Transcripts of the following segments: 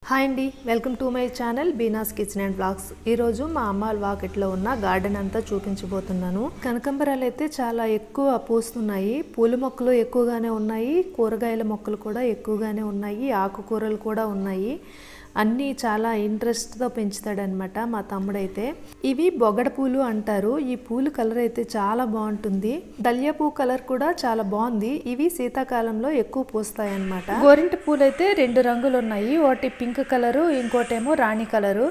Hi అండి, welcome to my channel Beena's kitchen and vlogs. ఈరోజు మా అమ్మ వాకిట్లో ఉన్న గార్డెన్ అంతా చూపించబోతున్నాను. కనకాంబరాలు అయితే చాలా ఎక్కువ పూస్తున్నాయి. పూల మొక్కలు ఎక్కువగానే ఉన్నాయి, కూరగాయల మొక్కలు కూడా ఎక్కువగానే ఉన్నాయి, ఆకుకూరలు కూడా ఉన్నాయి. అన్నీ చాలా ఇంట్రెస్ట్తో పెంచుతాడనమాట మా తమ్ముడైతే. ఇవి బొగడ పూలు అంటారు. ఈ పూలు కలర్ అయితే చాలా బాగుంటుంది. దళియా పువ్వు కలర్ కూడా చాలా బాగుంది. ఇవి శీతాకాలంలో ఎక్కువ పూస్తాయి అన్నమాట. గోరింట పూలు అయితే 2 రంగులు ఉన్నాయి. ఒకటి పింక్ కలరు, ఇంకోటేమో రాణి కలరు.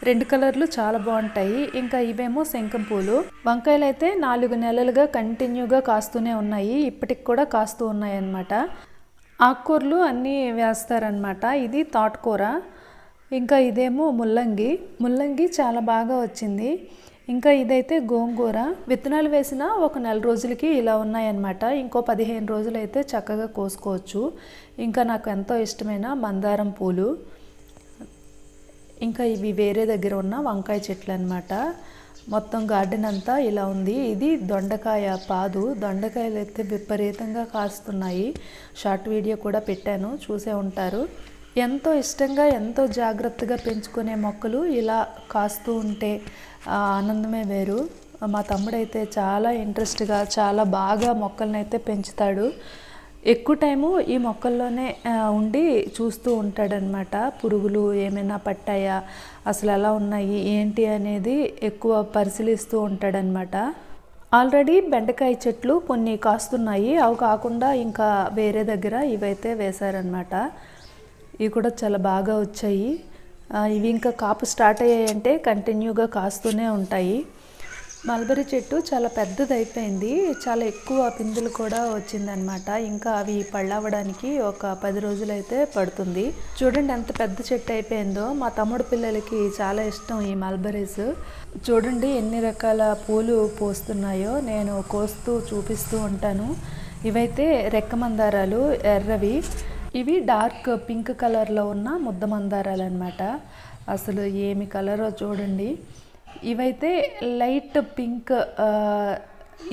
2 కలర్లు చాలా బాగుంటాయి. ఇంకా ఇవేమో శంఖం పూలు. వంకాయలు అయితే 4 నెలలుగా కంటిన్యూగా కాస్తూనే ఉన్నాయి. ఇప్పటికి కూడా కాస్తూ ఉన్నాయి అన్నమాట. ఆకుకూరలు అన్నీ వేస్తారనమాట. ఇది తోటకూర. ఇంకా ఇదేమో ముల్లంగి చాలా బాగా వచ్చింది. ఇంకా ఇదైతే గోంగూర. విత్తనాలు వేసిన ఒక 1 నెల రోజులకి ఇలా ఉన్నాయన్నమాట. ఇంకో 15 రోజులు అయితే చక్కగా కోసుకోవచ్చు. ఇంకా నాకు ఎంతో ఇష్టమైన మందారం పూలు. ఇంకా ఇవి వేరే దగ్గర ఉన్న వంకాయ చెట్లు అన్నమాట. మొత్తం గార్డెన్ అంతా ఇలా ఉంది. ఇది దొండకాయ పాదు. దొండకాయలు అయితే విపరీతంగా కాస్తున్నాయి. షార్ట్ వీడియో కూడా పెట్టాను, చూసే ఉంటారు. ఎంతో ఇష్టంగా ఎంతో జాగ్రత్తగా పెంచుకునే మొక్కలు ఇలా కాస్తూ ఉంటే ఆనందమే వేరు. మా తమ్ముడైతే చాలా ఇంట్రెస్ట్గా చాలా బాగా మొక్కలను అయితే పెంచుతాడు. ఎక్కువ టైము ఈ మొక్కల్లోనే ఉండి చూస్తూ ఉంటాడనమాట. పురుగులు ఏమైనా పట్టాయా, అసలు ఎలా ఉన్నాయి ఏంటి అనేది ఎక్కువ పరిశీలిస్తూ ఉంటాడనమాట. ఆల్రెడీ బెండకాయ చెట్లు కొన్ని కాస్తున్నాయి. అవి కాకుండా ఇంకా వేరే దగ్గర ఇవైతే వేశారనమాట. ఇవి కూడా చాలా బాగా వచ్చాయి. ఇవి ఇంకా కాపు స్టార్ట్ అయ్యాయంటే కంటిన్యూగా కాస్తూనే ఉంటాయి. మల్బరీ చెట్టు చాలా పెద్దది అయిపోయింది. చాలా ఎక్కువ పిందులు కూడా వచ్చిందనమాట. ఇంకా అవి పళ్ళవడానికి ఒక 10 రోజులు అయితే పడుతుంది. చూడండి ఎంత పెద్ద చెట్టు అయిపోయిందో. మా తమ్ముడు పిల్లలకి చాలా ఇష్టం ఈ మల్బరీస్. చూడండి ఎన్ని రకాల పూలు పూస్తున్నాయో. నేను కోస్తూ చూపిస్తూ ఉంటాను. ఇవైతే రెక్క మందారాలు, ఎర్రవి. ఇవి డార్క్ పింక్ కలర్లో ఉన్న ముద్ద మందారాలు అనమాట. అసలు ఏమి కలరో చూడండి. ఇవైతే లైట్ పింక్.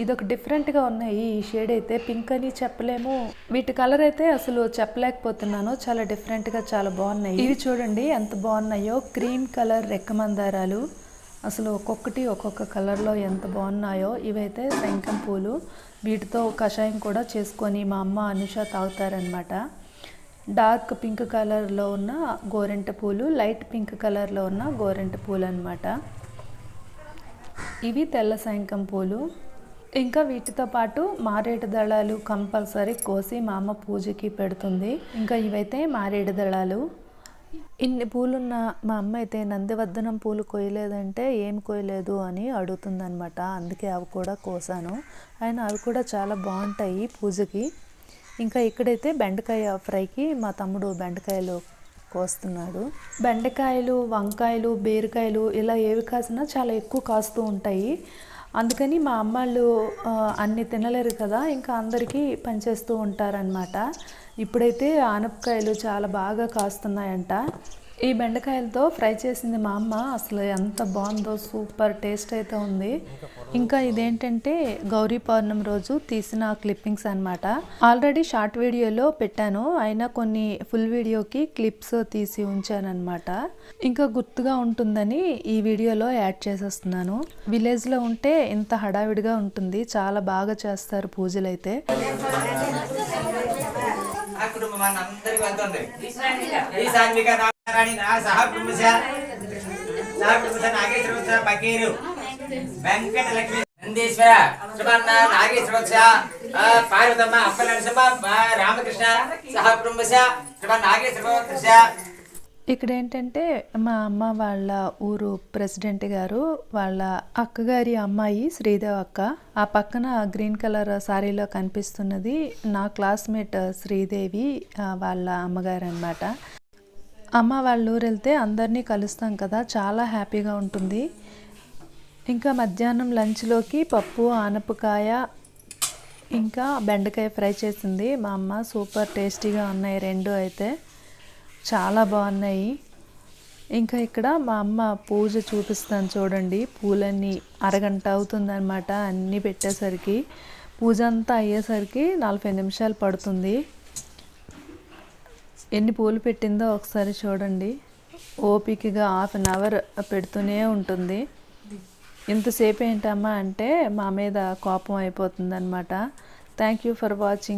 ఇదొక డిఫరెంట్గా ఉన్నాయి. ఈ షేడ్ అయితే పింక్ అని చెప్పలేము. వీటి కలర్ అయితే అసలు చెప్పలేకపోతున్నాను. చాలా డిఫరెంట్గా చాలా బాగున్నాయి. ఇవి చూడండి ఎంత బాగున్నాయో. క్రీమ్ కలర్ రెక్క మందారాలు. అసలు ఒక్కొక్కటి ఒక్కొక్క కలర్లో ఎంత బాగున్నాయో. ఇవైతే శంఖం పూలు. వీటితో కషాయం కూడా చేసుకొని మా అమ్మ అనుష తాగుతారనమాట. డార్క్ పింక్ కలర్లో ఉన్న గోరెంట పూలు, లైట్ పింక్ కలర్లో ఉన్న గోరెంట పూలు అనమాట. ఇవి తెల్ల శంఖం పూలు. ఇంకా వీటితో పాటు మారేడు దళాలు కంపల్సరీ కోసి మా అమ్మ పూజకి పెడుతుంది. ఇంకా ఇవైతే మారేడు దళాలు. ఇన్ని పూలున్న మా అమ్మ అయితే నందివర్ధనం పూలు కోయలేదంటే ఏం కోయలేదు అని అడుగుతుందనమాట. అందుకే అవి కూడా కోసాను. అయినా అవి కూడా చాలా బాగుంటాయి పూజకి. ఇంకా ఇక్కడైతే బెండకాయ ఫ్రైకి మా తమ్ముడు బెండకాయలు కోస్తున్నాడు. బెండకాయలు, వంకాయలు, బీరకాయలు ఇలా ఏవి కాసినా చాలా ఎక్కువ కాస్తూ ఉంటాయి. అందుకని మా అమ్మాళ్ళు అన్ని తినలేరు కదా, ఇంకా అందరికీ పనిచేస్తూ ఉంటారనమాట. ఇప్పుడైతే ఆనపకాయలు చాలా బాగా కాస్తున్నాయంట. ఈ బెండకాయలతో ఫ్రై చేసింది మా అమ్మ. అసలు ఎంత బాగుందో, సూపర్ టేస్ట్ అయితే ఉంది. ఇంకా ఇదేంటంటే గౌరీ పౌర్ణమి రోజు తీసిన క్లిప్పింగ్స్ అనమాట. ఆల్రెడీ షార్ట్ వీడియోలో పెట్టాను, అయినా కొన్ని ఫుల్ వీడియోకి క్లిప్స్ తీసి ఉంచానమాట. ఇంకా గుర్తుగా ఉంటుందని ఈ వీడియోలో యాడ్ చేసేస్తున్నాను. విలేజ్లో ఉంటే ఇంత హడావిడిగా ఉంటుంది. చాలా బాగా చేస్తారు పూజలు అయితే. వెంకటలక్ష్మి నందీశ్వర నాగేశ్వర పార్వతమ్మ అప్ప నరసింహ రామకృష్ణ సహ కుటుంబ నాగేశ్వర. ఇక్కడ ఏంటంటే మా అమ్మ వాళ్ళ ఊరు ప్రెసిడెంట్ గారు వాళ్ళ అక్కగారి అమ్మాయి శ్రీదేవి అక్క. ఆ పక్కన గ్రీన్ కలర్ సారీలో కనిపిస్తున్నది నా క్లాస్మేట్ శ్రీదేవి వాళ్ళ అమ్మగారు అనమాట. అమ్మ వాళ్ళ ఊరు వెళ్తే అందరినీ కలుస్తాం కదా, చాలా హ్యాపీగా ఉంటుంది. ఇంకా మధ్యాహ్నం లంచ్లోకి పప్పు, ఆనపకాయ, ఇంకా బెండకాయ ఫ్రై చేసింది మా అమ్మ. సూపర్ టేస్టీగా ఉన్నాయి 2 అయితే, చాలా బాగున్నాయి. ఇంకా ఇక్కడ మా అమ్మ పూజ చూపిస్తాను చూడండి. పూలన్నీ అరగంట అవుతుందన్నమాట అన్నీ పెట్టేసరికి. పూజ అంతా అయ్యేసరికి 40 నిమిషాలు పడుతుంది. ఎన్ని పూలు పెట్టిందో ఒకసారి చూడండి. ఓపికగా హాఫ్ అన్ అవర్ పెడుతూనే ఉంటుంది. ఇంతసేపు ఏంటమ్మా అంటే మా మీద కోపం అయిపోతుంది అనమాట. Thank you for watching.